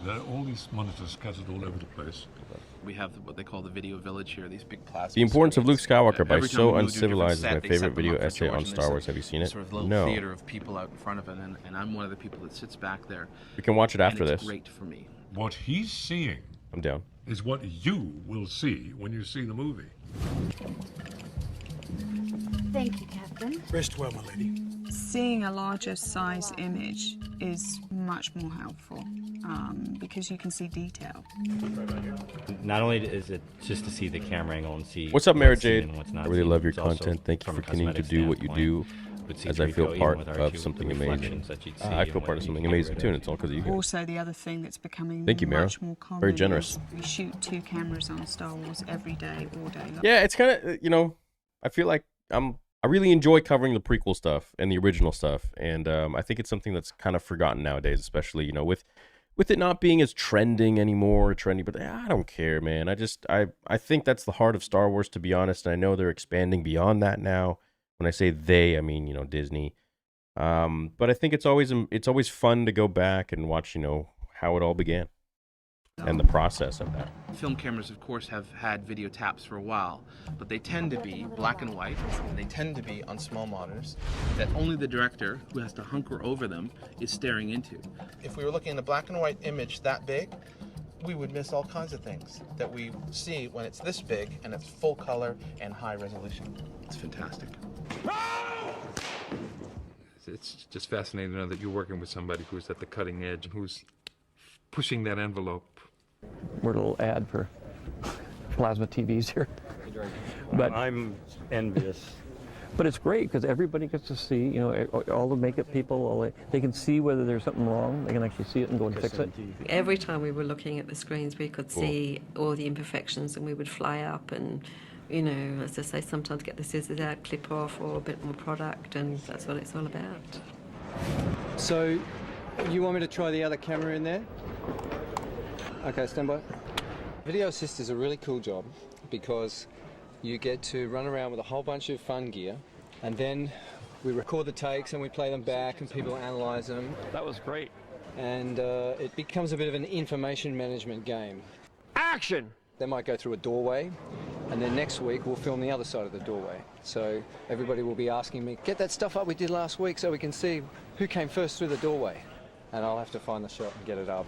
There are all these monitors scattered all over the place. We have what they call the video village here, these big plasma The Importance of Luke screens. Skywalker by Every time So we move to a different Uncivilized is set, my they favorite set them video up for essay George, on and Star there's Wars. Have you seen it? Sort of little No. theater of people out in front of it, and I'm one of the people that sits back there. We can watch it after and it's this. great for me. What he's seeing I'm down. is what you will see when you see the movie. Thank you, Captain. Rest well, my lady. Seeing a larger size image is much more helpful because you can see detail. Not only is it just to see the camera angle and see What's up, Mara what's seen Jade? and what's I not really seen, love your it's also content. Thank you from for a continuing to cosmetic do what you do. standpoint, with As I feel C-3PO, part even with of R2, something the amazing. reflections that you'd see I feel and part of what something you get amazing rid too, of. and it's all because of you guys. Also, the other thing that's becoming Thank you, Mara. much more common Very generous. is we shoot 2 cameras on Star Wars every day, all day long. Yeah, it's kind of, I feel like I really enjoy covering the prequel stuff and the original stuff, and I think it's something that's kind of forgotten nowadays, especially with it not being as trending anymore, but I don't care, man. I think that's the heart of Star Wars, to be honest, and I know they're expanding beyond that now. When I say they, I mean Disney. But I think it's always fun to go back and watch how it all began and the process of that. Film cameras, of course, have had video taps for a while, but they tend to be black and white, and they tend to be on small monitors that only the director, who has to hunker over them, is staring into. If we were looking at a black and white image that big, we would miss all kinds of things that we see when it's this big and it's full color and high resolution. It's fantastic. It's just fascinating to know that you're working with somebody who's at the cutting edge, who's pushing that envelope. We're a little ad for plasma TVs here. But I'm envious. But it's great because everybody gets to see, all the makeup people, they can see whether there's something wrong. They can actually see it and go and fix it. Every time we were looking at the screens, we could see all the imperfections, and we would fly up and, as I say, sometimes get the scissors out, clip off, or a bit more product, and that's what it's all about. So, you want me to try the other camera in there? Okay, stand by. Video assist is a really cool job because you get to run around with a whole bunch of fun gear, and then we record the takes and we play them back and people analyze them. That was great. And it becomes a bit of an information management game. Action! They might go through a doorway, and then next week we'll film the other side of the doorway. So everybody will be asking me, get that stuff up we did last week so we can see who came first through the doorway. And I'll have to find the shot and get it up.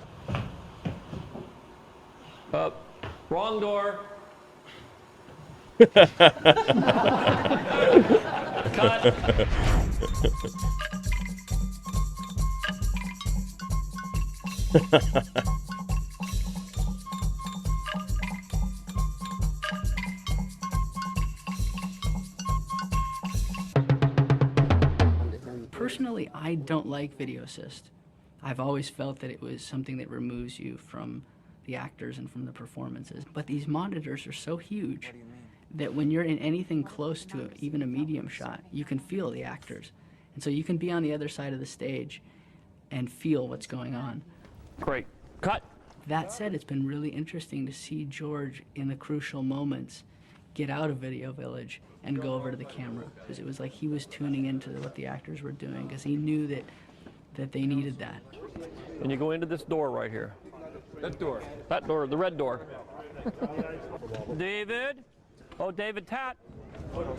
Wrong door. Cut. Personally, I don't like video assist. I've always felt that it was something that removes you from the actors and from the performances. But these monitors are so huge that when you're in anything close to even a medium shot, you can feel the actors. And so you can be on the other side of the stage and feel what's going on. Great. Cut. That said, it's been really interesting to see George in the crucial moments get out of Video Village and go over to the camera, because it was like he was tuning into what the actors were doing, because he knew that they needed that. And you go into this door right here. That door. That door, the red door. David? Oh, David Tat.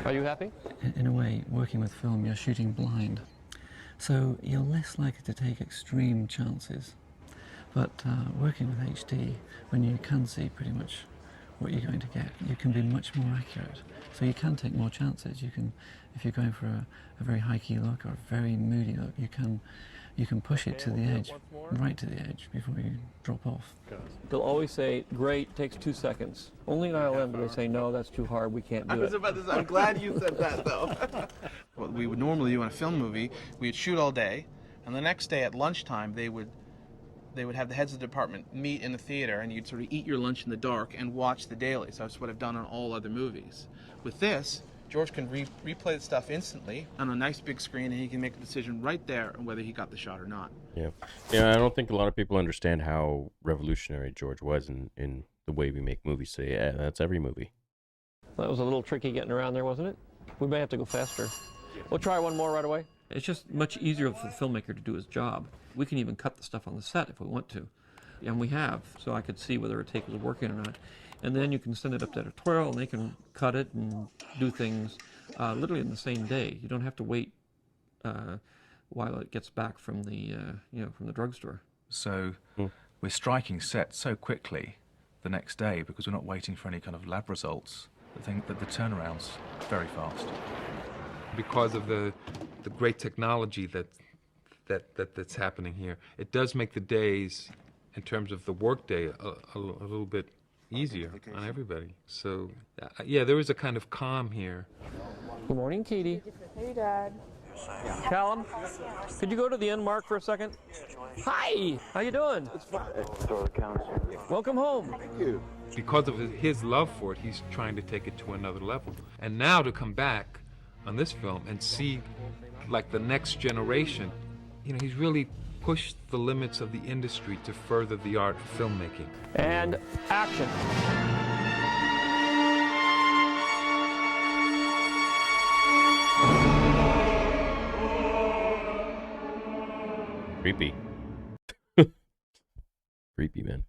Are you happy? In a way, working with film, you're shooting blind. So you're less likely to take extreme chances. But working with HD, when you can see pretty much what you're going to get, you can be much more accurate. So you can take more chances. You can, if you're going for a very high-key look or a very moody look, you can push it to the edge, right to the edge, before you drop off. They'll always say, great, takes 2 seconds. Only in ILM do they say, no, that's too hard, we can't do it. I'm glad you said that, though. What we would normally do in a film movie, we'd shoot all day, and the next day at lunchtime, they would have the heads of the department meet in the theater, and you'd sort of eat your lunch in the dark and watch the dailies. That's what I've done on all other movies. With this, George can replay the stuff instantly on a nice big screen, and he can make a decision right there on whether he got the shot or not. Yeah. I don't think a lot of people understand how revolutionary George was in the way we make movies today. Yeah, that's every movie. That was a little tricky getting around there, wasn't it? We may have to go faster. We'll try one more right away. It's just much easier for the filmmaker to do his job. We can even cut the stuff on the set if we want to. and we have, so I could see whether a take was working or not. And then you can send it up to editorial, and they can cut it and do things literally in the same day. You don't have to wait while it gets back from the from the drugstore. So we're striking sets so quickly the next day because we're not waiting for any kind of lab results. I think that the turnaround's very fast. Because of the great technology that's happening here, it does make the days, in terms of the workday, a little bit easier on everybody. So, yeah, there is a kind of calm here. Good morning, Katie. Hey, Dad. Callum, could you go to the end mark for a second? Hi, how you doing? It's fine. Welcome home. Thank you. Because of his love for it, he's trying to take it to another level. And now to come back on this film and see, like, the next generation, he's really pushed the limits of the industry to further the art of filmmaking. And action. Creepy. Creepy, man.